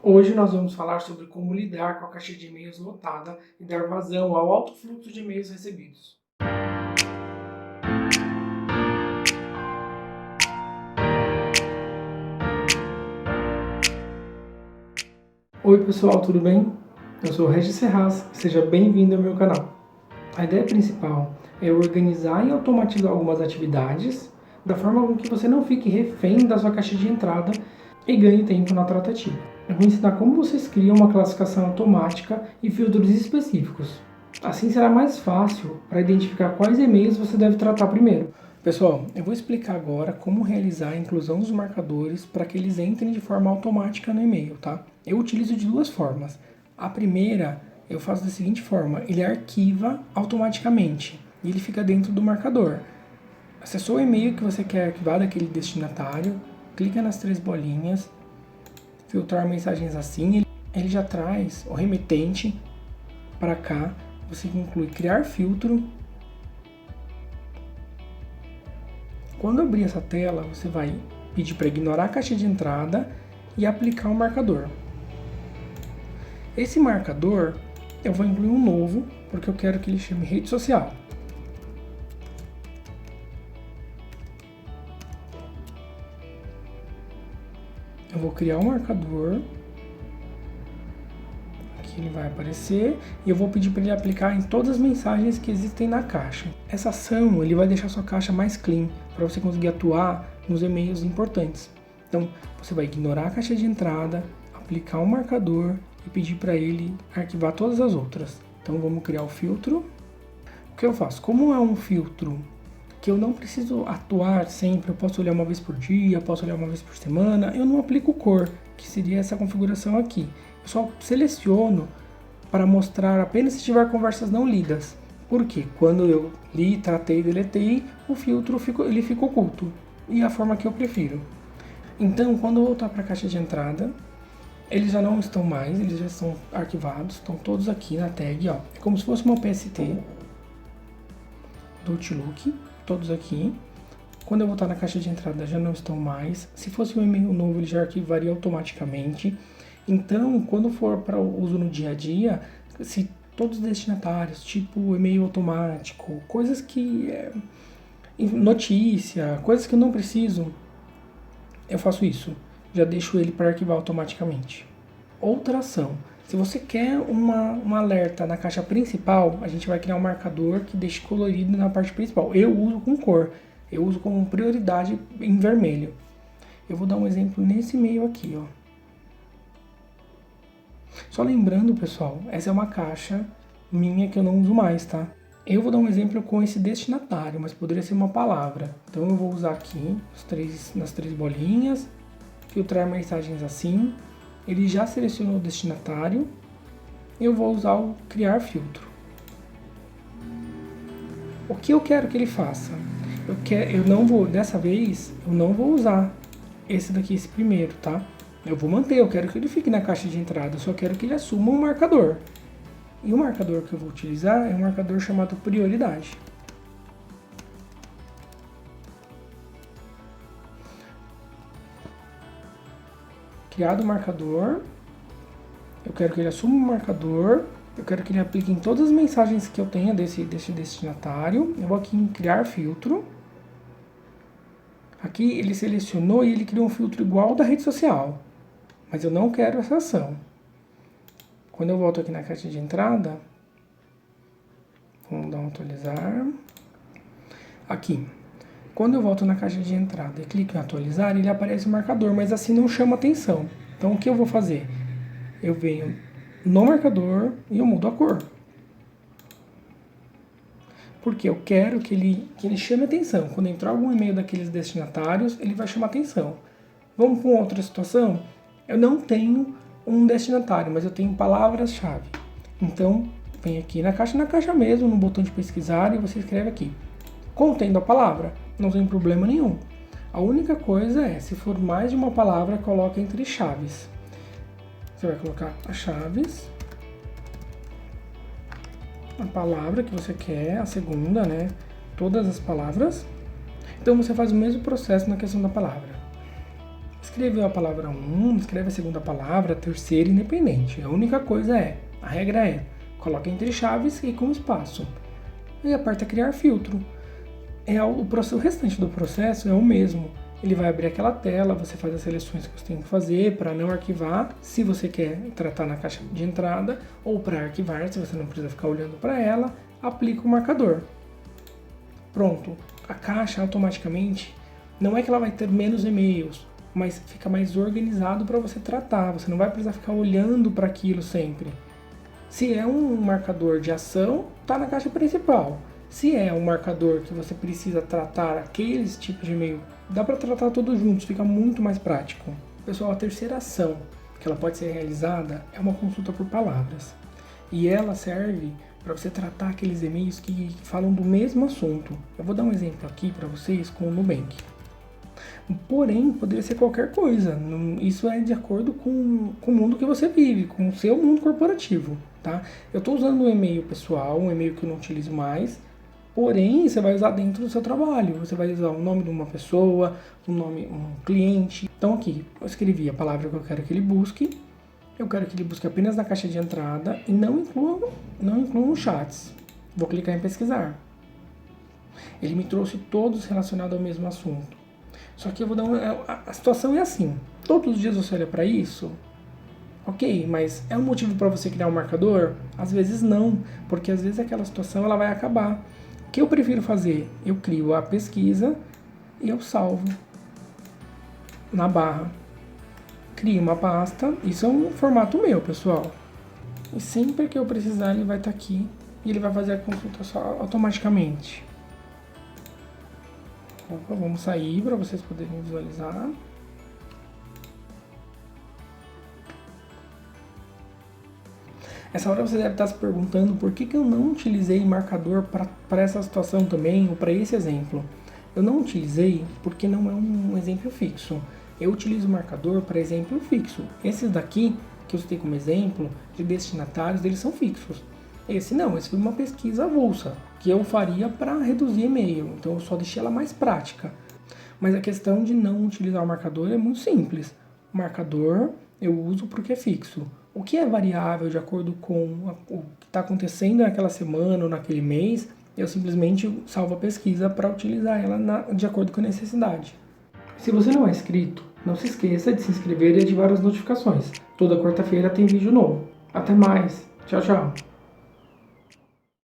Hoje nós vamos falar sobre como lidar com a caixa de e-mails lotada e dar vazão ao alto fluxo de e-mails recebidos. Oi pessoal, tudo bem? Eu sou o Regis Serraz, seja bem-vindo ao meu canal. A ideia principal é organizar e automatizar algumas atividades da forma com que você não fique refém da sua caixa de entrada e ganhe tempo na tratativa. Eu vou ensinar como vocês criam uma classificação automática e filtros específicos. Assim será mais fácil para identificar quais e-mails você deve tratar primeiro. Pessoal, eu vou explicar agora como realizar a inclusão dos marcadores para que eles entrem de forma automática no e-mail, tá? Eu utilizo de duas formas. A primeira, eu faço da seguinte forma: ele arquiva automaticamente e ele fica dentro do marcador. Acessou o e-mail que você quer arquivar daquele destinatário, clica nas três bolinhas, filtrar mensagens assim, ele já traz o remetente para cá. Você inclui criar filtro. Quando abrir essa tela, você vai pedir para ignorar a caixa de entrada e aplicar um marcador. Esse marcador, eu vou incluir um novo, porque eu quero que ele chame rede social. Eu vou criar um marcador. Aqui ele vai aparecer e eu vou pedir para ele aplicar em todas as mensagens que existem na caixa. Essa ação ele vai deixar sua caixa mais clean, para você conseguir atuar nos e-mails importantes. Então, você vai ignorar a caixa de entrada, aplicar um marcador e pedir para ele arquivar todas as outras. Então, vamos criar o filtro. O que eu faço? Como é um filtro que eu não preciso atuar sempre, eu posso olhar uma vez por dia, posso olhar uma vez por semana, eu não aplico cor, que seria essa configuração aqui. Eu só seleciono para mostrar apenas se tiver conversas não lidas. Por quê? Quando eu li, tratei, deletei, o filtro ele fica oculto. E a forma que eu prefiro. Então, quando eu voltar para a caixa de entrada, eles já não estão mais, eles já estão arquivados, estão todos aqui na tag, ó. É como se fosse uma PST do Outlook, todos aqui. Quando eu voltar na caixa de entrada, já não estão mais. Se fosse um e-mail novo, ele já arquivaria automaticamente. Então, quando for para uso no dia a dia, se todos os destinatários, tipo e-mail automático, coisas que... notícia, coisas que eu não preciso, eu faço isso. Já deixo ele para arquivar automaticamente. Outra ação. Se você quer um alerta na caixa principal, a gente vai criar um marcador que deixe colorido na parte principal. Eu uso com cor. Eu uso como prioridade em vermelho. Eu vou dar um exemplo nesse e-mail aqui, ó. Só lembrando, pessoal, essa é uma caixa minha que eu não uso mais, tá? Eu vou dar um exemplo com esse destinatário, mas poderia ser uma palavra. Então eu vou usar aqui nas três bolinhas, filtrar mensagens assim. Ele já selecionou o destinatário. Eu vou usar o criar filtro. O que eu quero que ele faça? Dessa vez, eu não vou usar esse daqui, esse primeiro, tá? Eu vou manter, eu quero que ele fique na caixa de entrada, eu só quero que ele assuma um marcador. E o marcador que eu vou utilizar é um marcador chamado prioridade. Criado o marcador, eu quero que ele assuma um marcador, eu quero que ele aplique em todas as mensagens que eu tenha desse destinatário. Eu vou aqui em criar filtro. Aqui ele selecionou e ele criou um filtro igual ao da rede social. Mas eu não quero essa ação. Quando eu volto aqui na caixa de entrada, vamos dar um atualizar. Aqui, quando eu volto na caixa de entrada e clico em atualizar, ele aparece o marcador, mas assim não chama atenção. Então o que eu vou fazer? Eu venho no marcador e eu mudo a cor. Porque eu quero que ele chame atenção. Quando entrar algum e-mail daqueles destinatários, ele vai chamar atenção. Vamos para outra situação? Eu não tenho um destinatário, mas eu tenho palavras-chave. Então, vem aqui na caixa mesmo, no botão de pesquisar, e você escreve aqui. Contendo a palavra, não tem problema nenhum. A única coisa é, se for mais de uma palavra, coloca entre chaves. Você vai colocar as chaves, a palavra que você quer, a segunda, né? Todas as palavras. Então, você faz o mesmo processo na questão da palavra. Escreveu a palavra 1, escreve a segunda palavra, a terceira, independente. A única coisa a regra é, coloca entre chaves e com espaço. E aperta criar filtro. O restante do processo é o mesmo. Ele vai abrir aquela tela, você faz as seleções que você tem que fazer para não arquivar, se você quer tratar na caixa de entrada, ou para arquivar, se você não precisa ficar olhando para ela, aplica o marcador. Pronto, a caixa automaticamente, não é que ela vai ter menos e-mails, mas fica mais organizado para você tratar, você não vai precisar ficar olhando para aquilo sempre. Se é um marcador de ação, está na caixa principal. Se é um marcador que você precisa tratar aqueles tipos de e-mail, dá para tratar todos juntos, fica muito mais prático. Pessoal, a terceira ação que ela pode ser realizada é uma consulta por palavras. E ela serve para você tratar aqueles e-mails que falam do mesmo assunto. Eu vou dar um exemplo aqui para vocês com o Nubank. Porém, poderia ser qualquer coisa. Isso é de acordo com o mundo que você vive, com o seu mundo corporativo, tá? Eu estou usando um e-mail pessoal, um e-mail que eu não utilizo mais. Porém, você vai usar dentro do seu trabalho. Você vai usar o nome de uma pessoa, um cliente. Então aqui, eu escrevi a palavra que eu quero que ele busque. Eu quero que ele busque apenas na caixa de entrada e não inclua nos chats. Vou clicar em pesquisar. Ele me trouxe todos relacionados ao mesmo assunto. Só que eu vou dar a situação é assim. Todos os dias você olha para isso? Ok, mas é um motivo para você criar um marcador? Às vezes não, porque às vezes aquela situação ela vai acabar. O que eu prefiro fazer? Eu crio a pesquisa e eu salvo na barra. Crio uma pasta, isso é um formato meu, pessoal. E sempre que eu precisar ele vai estar aqui e ele vai fazer a consulta só automaticamente. Opa, vamos sair para vocês poderem visualizar. Essa hora você deve estar se perguntando por que eu não utilizei marcador para essa situação também, ou para esse exemplo. Eu não utilizei porque não é um exemplo fixo. Eu utilizo marcador para exemplo fixo. Esses daqui, que eu citei como exemplo, de destinatários, eles são fixos. Esse não, esse foi uma pesquisa avulsa, que eu faria para reduzir e-mail. Então eu só deixei ela mais prática. Mas a questão de não utilizar o marcador é muito simples. O marcador eu uso porque é fixo. O que é variável de acordo com o que está acontecendo naquela semana ou naquele mês, eu simplesmente salvo a pesquisa para utilizar ela de acordo com a necessidade. Se você não é inscrito, não se esqueça de se inscrever e ativar as notificações. Toda quarta-feira tem vídeo novo. Até mais. Tchau, tchau.